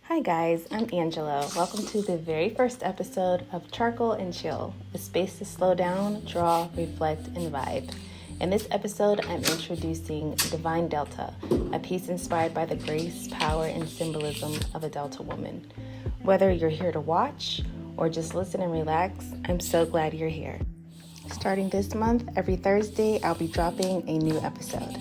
Hi guys, I'm Angela. Welcome to the very first episode of Charcoal and Chill, a space to slow down, draw, reflect, and vibe. In this episode, I'm introducing Divine Delta, a piece inspired by the grace, power, and symbolism of a Delta woman. Whether you're here to watch or just listen and relax, I'm so glad you're here. Starting this month, every Thursday, I'll be dropping a new episode.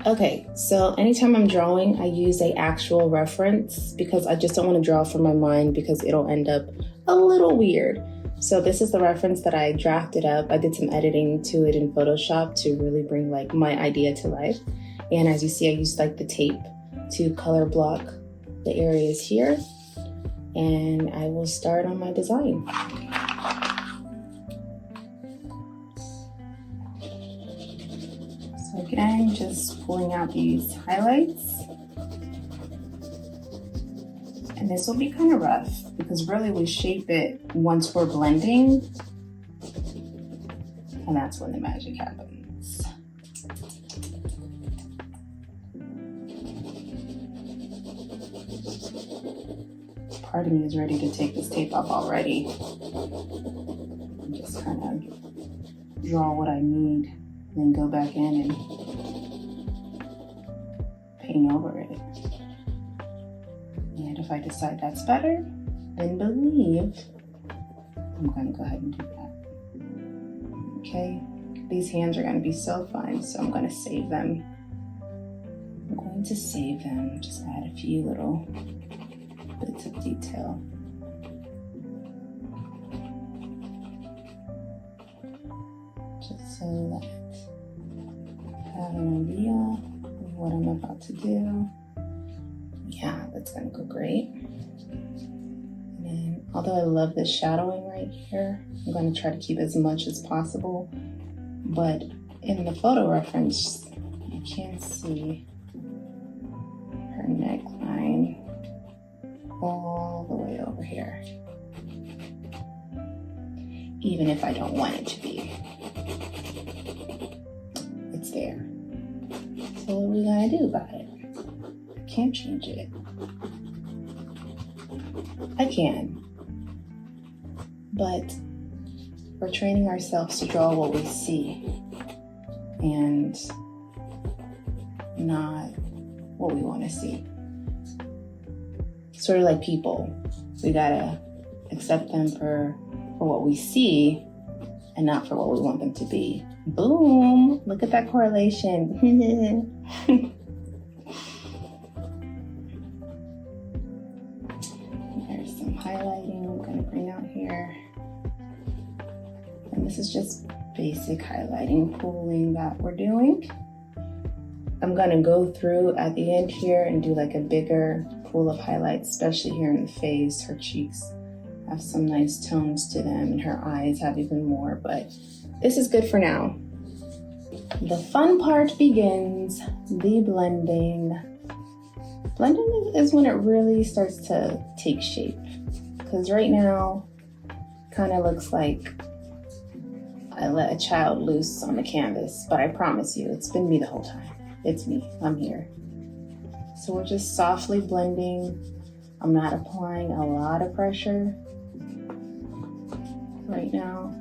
Okay, so anytime I'm drawing, I use an actual reference because I just don't want to draw from my mind because it'll end up a little weird. So this is the reference that I drafted up. I did some editing to it in Photoshop to really bring my idea to life. And as you see, I used the tape to color block the areas here. And I will start on my design. So again, just pulling out these highlights. And this will be kind of rough because really we shape it once we're blending. And that's when the magic happens. Part of me is ready to take this tape off already. And just kind of draw what I need, then go back in and paint over it. And if I decide that's better, then believe I'm gonna go ahead and do that. Okay, these hands are gonna be so fine, so I'm gonna save them. I'm going to save them, just add a few little bits of detail. Just so that I have an idea of what I'm about to do. Yeah, that's gonna go great. And then, although I love this shadowing right here, I'm gonna try to keep as much as possible. But in the photo reference, you can see her neckline all the way over here. Even if I don't want it to be, it's there. So what are we gonna do about it? I can't change it. I can. But we're training ourselves to draw what we see and not what we want to see. Sort of like people. We gotta accept them for what we see and not for what we want them to be. Boom! Look at that correlation. There's some highlighting I'm going to bring out here. And this is just basic highlighting, pooling that we're doing. I'm going to go through at the end here and do a bigger pool of highlights, especially here in the face. Her cheeks have some nice tones to them and her eyes have even more, but this is good for now. The fun part begins, the blending. Blending is when it really starts to take shape. Because right now, kind of looks like I let a child loose on the canvas, but I promise you, it's been me the whole time. It's me, I'm here. So we're just softly blending. I'm not applying a lot of pressure right now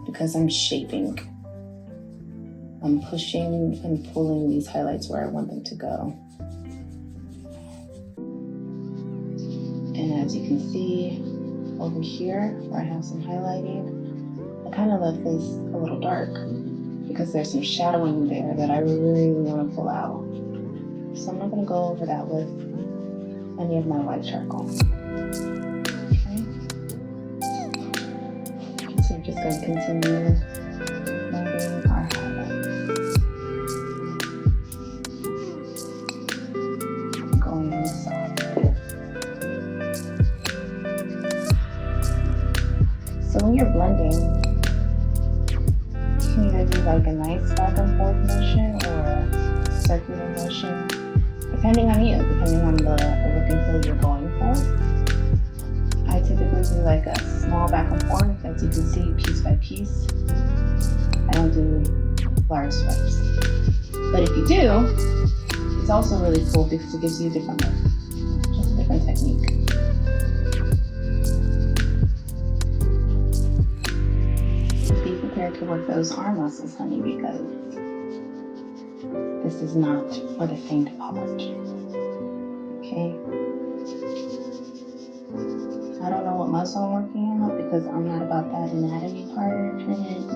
because I'm shaping. I'm pushing and pulling these highlights where I want them to go. And as you can see over here where I have some highlighting, I kind of left this a little dark because there's some shadowing there that I really want to pull out. So I'm not going to go over that with any of my white charcoal. Okay. So we're just going to continue blending our highlights. Going soft. So when you're blending, you can either do a nice back and forth motion or a circular motion, depending on you, depending on the look and feel you're going for. I typically do a small back and forth, as you can see, piece by piece. I don't do large swipes. But if you do, it's also really cool because it gives you a different look. different technique. Be prepared to work those arm muscles, honey, because this is not for the faint of heart. Okay? I don't know what muscle I'm working out because I'm not about that anatomy part,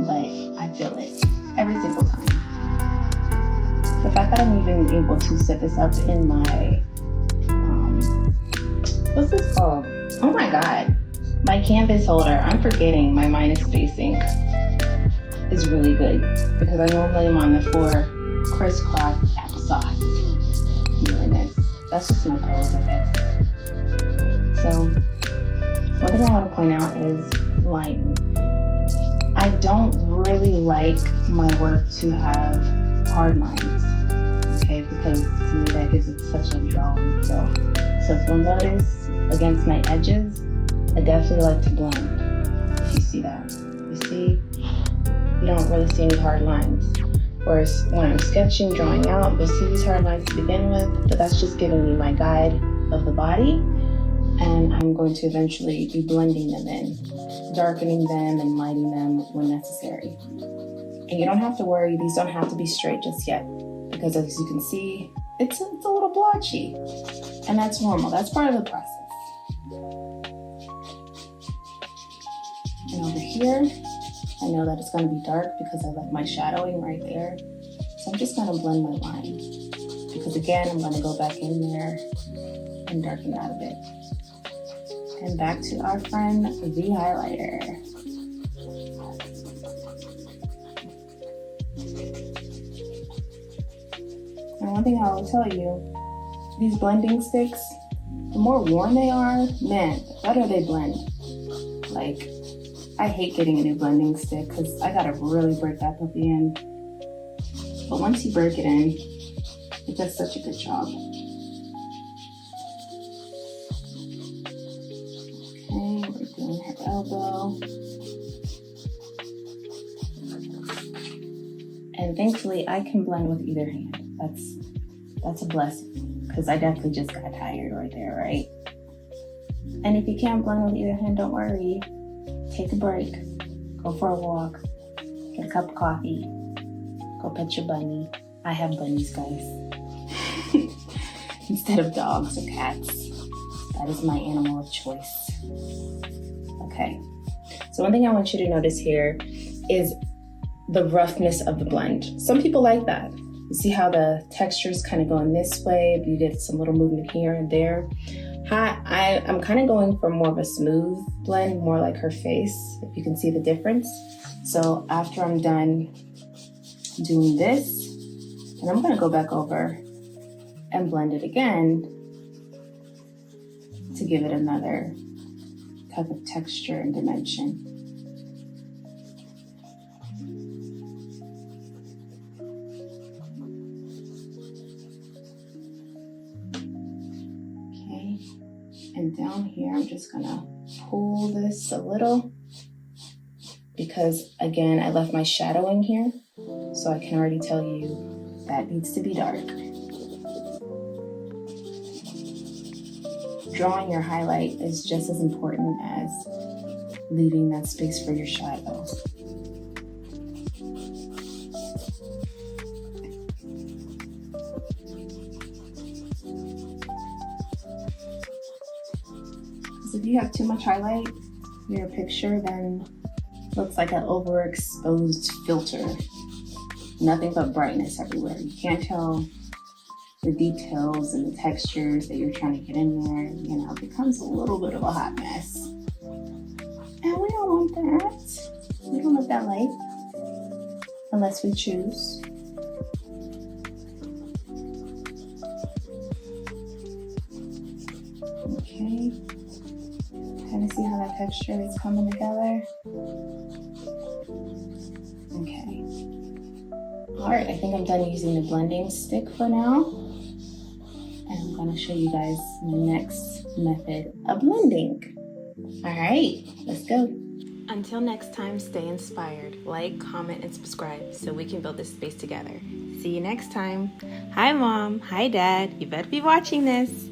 but I feel it every single time. The fact that I'm even able to set this up in my, what's this called? Oh my God, my canvas holder. I'm forgetting my minus spacing is really good because I normally am on the 4 crisscross applesauce doing this. That's just my pose, I guess. So, one thing I want to point out is lighting. I don't really like my work to have hard lines, okay, because to me that gives it such a drawing feel. So if you'll notice against my edges, I definitely like to blend, if you see that. You see, you don't really see any hard lines. Whereas when I'm sketching, drawing out, you'll see these hard lines to begin with, but that's just giving me my guide of the body. And I'm going to eventually be blending them in, darkening them and lighting them when necessary. And you don't have to worry, these don't have to be straight just yet, because as you can see, it's a little blotchy. And that's normal, that's part of the process. And over here, I know that it's going to be dark because I left my shadowing right there. So I'm just going to blend my line. Because again, I'm going to go back in there and darken that a bit. And back to our friend, the highlighter. And one thing I will tell you, these blending sticks, the more worn they are, man, the better they blend. Like, I hate getting a new blending stick because I gotta really break that puppy in. But once you break it in, it does such a good job. Okay, we're doing her elbow. And thankfully, I can blend with either hand. That's a blessing, because I definitely just got tired right there, right? And if you can't blend with either hand, don't worry. Take a break, go for a walk, get a cup of coffee, go pet your bunny. I have bunnies, guys. Instead of dogs or cats. That is my animal of choice. Okay, so one thing I want you to notice here is the roughness of the blend. Some people like that. You see how the textures kind of going this way, but you get some little movement here and there. I'm kind of going for more of a smooth blend, more like her face, if you can see the difference. So after I'm done doing this, and I'm gonna go back over and blend it again to give it another type of texture and dimension. And down here, I'm just gonna pull this a little because again, I left my shadowing here, so I can already tell you that needs to be dark. Drawing your highlight is just as important as leaving that space for your shadow. If you have too much highlight, your picture then looks like an overexposed filter. Nothing but brightness everywhere. You can't tell the details and the textures that you're trying to get in there. You know, it becomes a little bit of a hot mess. And we don't want that. We don't want that light unless we choose. Okay. Kind of see how that texture is coming together. Okay. All right, I think I'm done using the blending stick for now. And I'm gonna show you guys my next method of blending. All right, let's go. Until next time, stay inspired. Like, comment, and subscribe so we can build this space together. See you next time. Hi, Mom. Hi, Dad. You better be watching this.